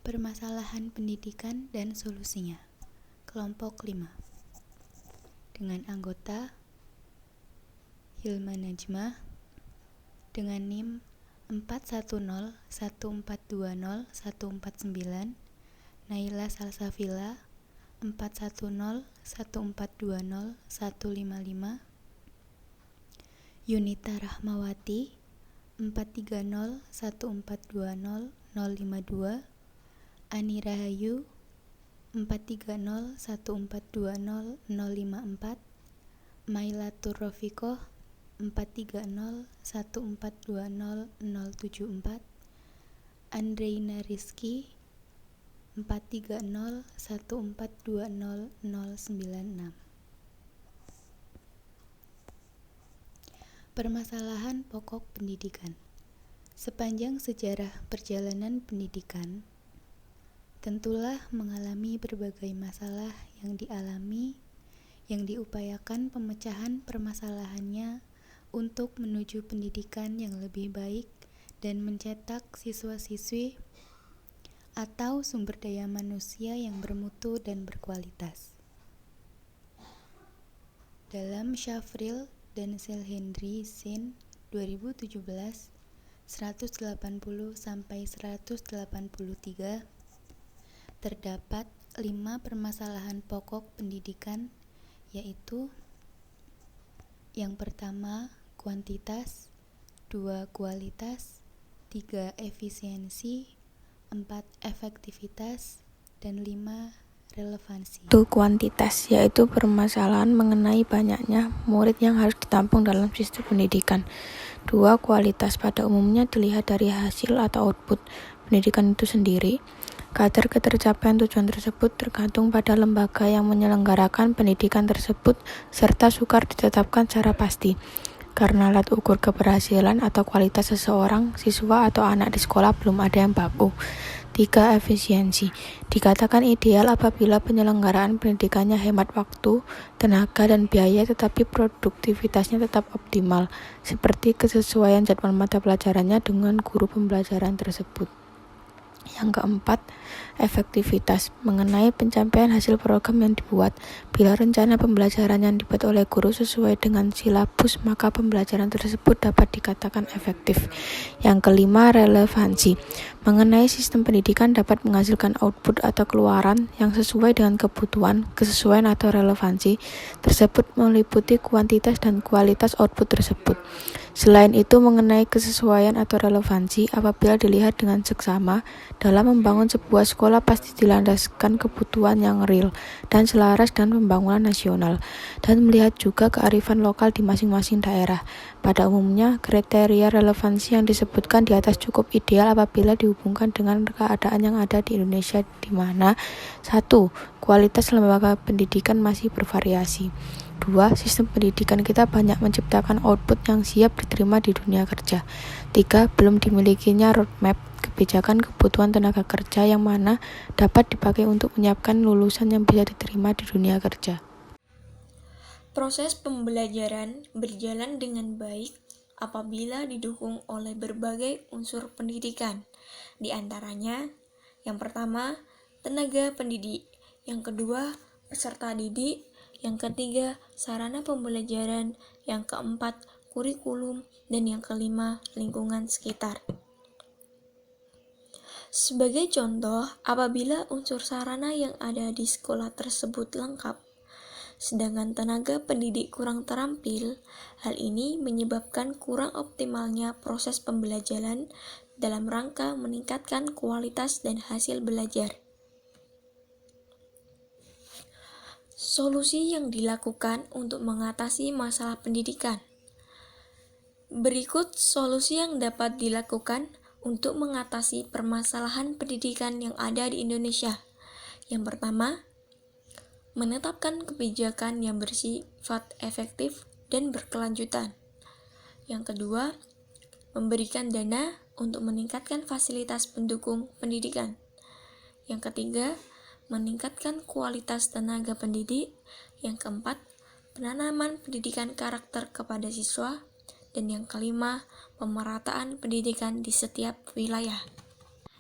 Permasalahan pendidikan dan solusinya. Kelompok 5. Dengan anggota Hilma Najmah dengan NIM 4101420149, Naila Salsafila 4101420155, Yunita Rahmawati 4301420 Ani Rahayu 430142054, Mailatur Rofiqoh 430142074, Andreina Rizky 430142096. Permasalahan pokok pendidikan. Sepanjang sejarah perjalanan pendidikan, tentulah mengalami berbagai masalah yang dialami, yang diupayakan pemecahan permasalahannya untuk menuju pendidikan yang lebih baik dan mencetak siswa-siswi atau sumber daya manusia yang bermutu dan berkualitas. Dalam Syafril dan Selhendri Sin 2017 180-183 terdapat 5 permasalahan pokok pendidikan, yaitu yang pertama kuantitas, 2 kualitas, 3 efisiensi, 4 efektivitas, dan 5 relevansi. Itu kuantitas, yaitu permasalahan mengenai banyaknya murid yang harus ditampung dalam sistem pendidikan. 2 kualitas pada umumnya dilihat dari hasil atau output pendidikan itu sendiri. Kadar ketercapaian tujuan tersebut tergantung pada lembaga yang menyelenggarakan pendidikan tersebut serta sukar ditetapkan secara pasti. Karena alat ukur keberhasilan atau kualitas seseorang, siswa atau anak di sekolah belum ada yang baku. 3. Efisiensi. Dikatakan ideal apabila penyelenggaraan pendidikannya hemat waktu, tenaga, dan biaya tetapi produktivitasnya tetap optimal, seperti kesesuaian jadwal mata pelajarannya dengan guru pembelajaran tersebut. Yang keempat, efektivitas mengenai pencapaian hasil program yang dibuat. Bila rencana pembelajaran yang dibuat oleh guru sesuai dengan silabus, maka pembelajaran tersebut dapat dikatakan efektif. Yang kelima, relevansi mengenai sistem pendidikan dapat menghasilkan output atau keluaran yang sesuai dengan kebutuhan. Kesesuaian atau relevansi tersebut meliputi kuantitas dan kualitas output tersebut. Selain itu, mengenai kesesuaian atau relevansi, apabila dilihat dengan seksama, dalam membangun sebuah sekolah pasti dilandaskan kebutuhan yang real dan selaras dengan pembangunan nasional, dan melihat juga kearifan lokal di masing-masing daerah. Pada umumnya, kriteria relevansi yang disebutkan di atas cukup ideal apabila dihubungkan dengan keadaan yang ada di Indonesia, di mana 1. Kualitas lembaga pendidikan masih bervariasi. 2. Sistem pendidikan kita banyak menciptakan output yang siap diterima di dunia kerja. 3. Belum dimilikinya roadmap kebijakan kebutuhan tenaga kerja yang mana dapat dipakai untuk menyiapkan lulusan yang bisa diterima di dunia kerja. Proses pembelajaran berjalan dengan baik apabila didukung oleh berbagai unsur pendidikan. Di antaranya, yang pertama, tenaga pendidik. Yang kedua, peserta didik. Yang ketiga, sarana pembelajaran. Yang keempat, kurikulum. Dan yang kelima, lingkungan sekitar. Sebagai contoh, apabila unsur sarana yang ada di sekolah tersebut lengkap, sedangkan tenaga pendidik kurang terampil, hal ini menyebabkan kurang optimalnya proses pembelajaran dalam rangka meningkatkan kualitas dan hasil belajar. Solusi yang dilakukan untuk mengatasi masalah pendidikan. Berikut solusi yang dapat dilakukan untuk mengatasi permasalahan pendidikan yang ada di Indonesia. Yang pertama, menetapkan kebijakan yang bersifat efektif dan berkelanjutan. Yang kedua, memberikan dana untuk meningkatkan fasilitas pendukung pendidikan. Yang ketiga, meningkatkan kualitas tenaga pendidik. Yang keempat, penanaman pendidikan karakter kepada siswa. Dan yang kelima, pemerataan pendidikan di setiap wilayah.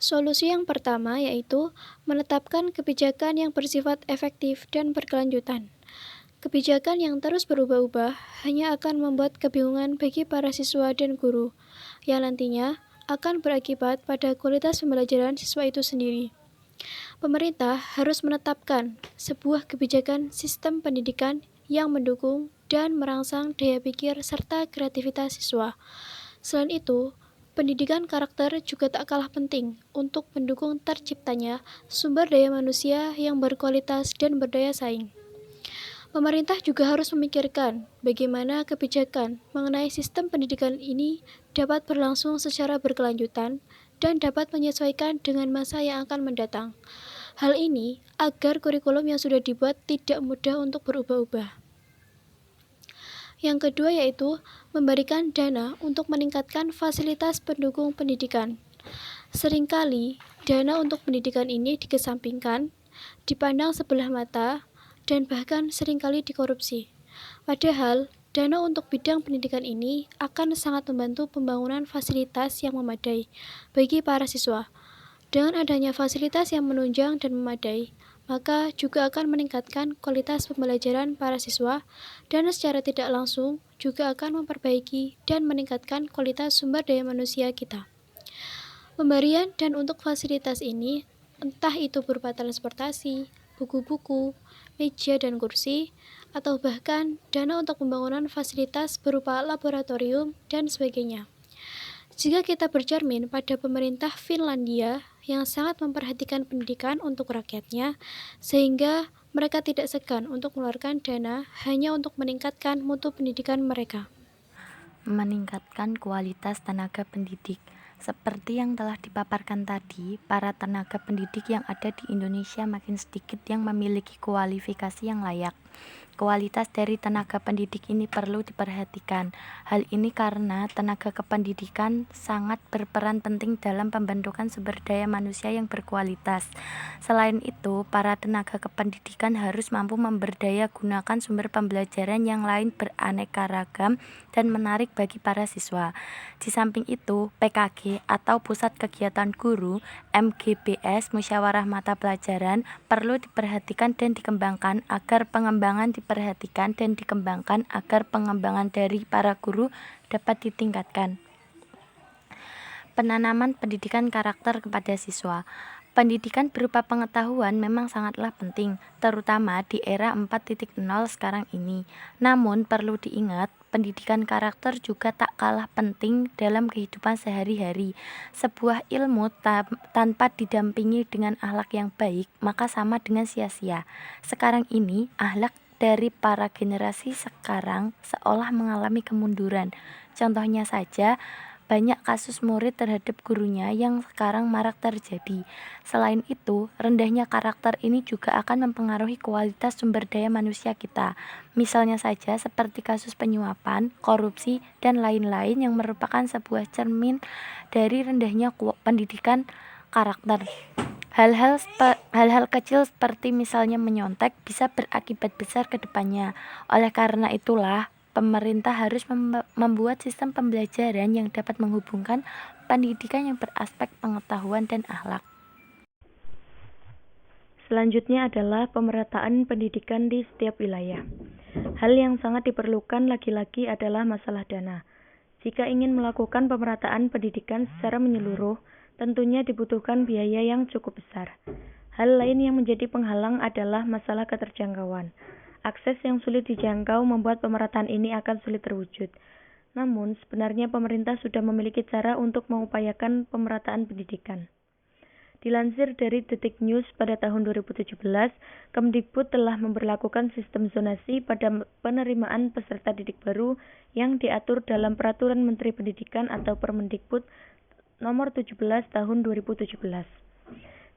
Solusi yang pertama yaitu menetapkan kebijakan yang bersifat efektif dan berkelanjutan. Kebijakan yang terus berubah-ubah hanya akan membuat kebingungan bagi para siswa dan guru, yang nantinya akan berakibat pada kualitas pembelajaran siswa itu sendiri. Pemerintah harus menetapkan sebuah kebijakan sistem pendidikan yang mendukung dan merangsang daya pikir serta kreativitas siswa. Selain itu, pendidikan karakter juga tak kalah penting untuk mendukung terciptanya sumber daya manusia yang berkualitas dan berdaya saing. Pemerintah juga harus memikirkan bagaimana kebijakan mengenai sistem pendidikan ini dapat berlangsung secara berkelanjutan dan dapat menyesuaikan dengan masa yang akan mendatang. Hal ini agar kurikulum yang sudah dibuat tidak mudah untuk berubah-ubah. Yang kedua yaitu memberikan dana untuk meningkatkan fasilitas pendukung pendidikan. Seringkali, dana untuk pendidikan ini dikesampingkan, dipandang sebelah mata, dan bahkan seringkali dikorupsi. Padahal, dana untuk bidang pendidikan ini akan sangat membantu pembangunan fasilitas yang memadai bagi para siswa. Dengan adanya fasilitas yang menunjang dan memadai, maka juga akan meningkatkan kualitas pembelajaran para siswa dan secara tidak langsung juga akan memperbaiki dan meningkatkan kualitas sumber daya manusia kita. Pemberian dan untuk fasilitas ini, entah itu berupa transportasi, buku-buku, meja dan kursi, atau bahkan dana untuk pembangunan fasilitas berupa laboratorium dan sebagainya. Jika kita bercermin pada pemerintah Finlandia yang sangat memperhatikan pendidikan untuk rakyatnya, sehingga mereka tidak segan untuk mengeluarkan dana hanya untuk meningkatkan mutu pendidikan mereka. Meningkatkan kualitas tenaga pendidik. Seperti yang telah dipaparkan tadi, para tenaga pendidik yang ada di Indonesia makin sedikit yang memiliki kualifikasi yang layak. Kualitas dari tenaga pendidik ini perlu diperhatikan. Hal ini karena tenaga kependidikan sangat berperan penting dalam pembentukan sumber daya manusia yang berkualitas. Selain itu, para tenaga kependidikan harus mampu memberdaya gunakan sumber pembelajaran yang lain beraneka ragam dan menarik bagi para siswa. Di samping itu, PKG atau Pusat Kegiatan Guru, MGBS, Musyawarah Mata Pelajaran, perlu diperhatikan dan dikembangkan agar pengembangan dari para guru dapat ditingkatkan. Penanaman pendidikan karakter kepada siswa. Pendidikan berupa pengetahuan memang sangatlah penting, terutama di era 4.0 sekarang ini. Namun perlu diingat, pendidikan karakter juga tak kalah penting dalam kehidupan sehari-hari. Sebuah ilmu tanpa didampingi dengan akhlak yang baik, maka sama dengan sia-sia. Sekarang ini, akhlak dari para generasi sekarang seolah mengalami kemunduran. Contohnya saja, banyak kasus murid terhadap gurunya yang sekarang marak terjadi. Selain itu, rendahnya karakter ini juga akan mempengaruhi kualitas sumber daya manusia kita. Misalnya saja seperti kasus penyuapan, korupsi, dan lain-lain yang merupakan sebuah cermin dari rendahnya pendidikan karakter. Hal-hal kecil seperti misalnya menyontek bisa berakibat besar ke depannya. Oleh karena itulah, pemerintah harus membuat sistem pembelajaran yang dapat menghubungkan pendidikan yang beraspek pengetahuan dan akhlak. Selanjutnya adalah pemerataan pendidikan di setiap wilayah. Hal yang sangat diperlukan lagi-lagi adalah masalah dana. Jika ingin melakukan pemerataan pendidikan secara menyeluruh, tentunya dibutuhkan biaya yang cukup besar. Hal lain yang menjadi penghalang adalah masalah keterjangkauan. Akses yang sulit dijangkau membuat pemerataan ini akan sulit terwujud. Namun, sebenarnya pemerintah sudah memiliki cara untuk mengupayakan pemerataan pendidikan. Dilansir dari Detik News pada tahun 2017, Kemdikbud telah memberlakukan sistem zonasi pada penerimaan peserta didik baru yang diatur dalam Peraturan Menteri Pendidikan atau Permendikbud nomor 17 tahun 2017.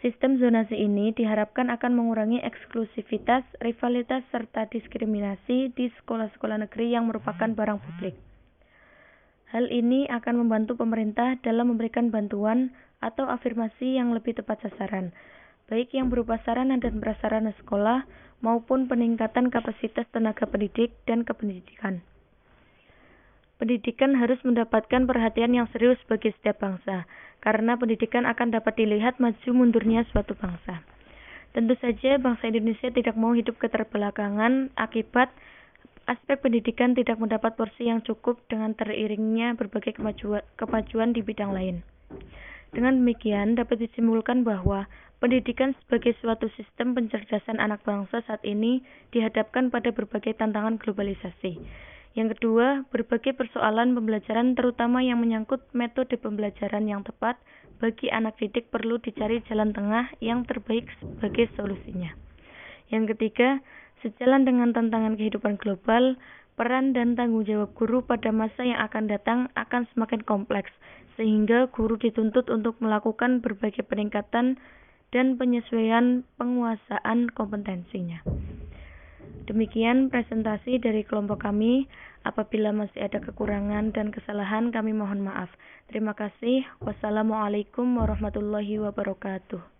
Sistem zonasi ini diharapkan akan mengurangi eksklusivitas, rivalitas, serta diskriminasi di sekolah-sekolah negeri yang merupakan barang publik. Hal ini akan membantu pemerintah dalam memberikan bantuan atau afirmasi yang lebih tepat sasaran, baik yang berupa sarana dan prasarana sekolah maupun peningkatan kapasitas tenaga pendidik dan kependidikan. pendidikan harus mendapatkan perhatian yang serius bagi setiap bangsa, karena pendidikan akan dapat dilihat maju mundurnya suatu bangsa. Tentu saja bangsa Indonesia tidak mau hidup keterbelakangan akibat aspek pendidikan tidak mendapat porsi yang cukup dengan teriringnya berbagai kemajuan di bidang lain. Dengan demikian, dapat disimpulkan bahwa pendidikan sebagai suatu sistem pencerdasan anak bangsa saat ini dihadapkan pada berbagai tantangan globalisasi. Yang kedua, berbagai persoalan pembelajaran terutama yang menyangkut metode pembelajaran yang tepat bagi anak didik perlu dicari jalan tengah yang terbaik sebagai solusinya. Yang ketiga, sejalan dengan tantangan kehidupan global, peran dan tanggung jawab guru pada masa yang akan datang akan semakin kompleks, sehingga guru dituntut untuk melakukan berbagai peningkatan dan penyesuaian penguasaan kompetensinya. Demikian presentasi dari kelompok kami. Apabila masih ada kekurangan dan kesalahan, kami mohon maaf. Terima kasih. Wassalamualaikum warahmatullahi wabarakatuh.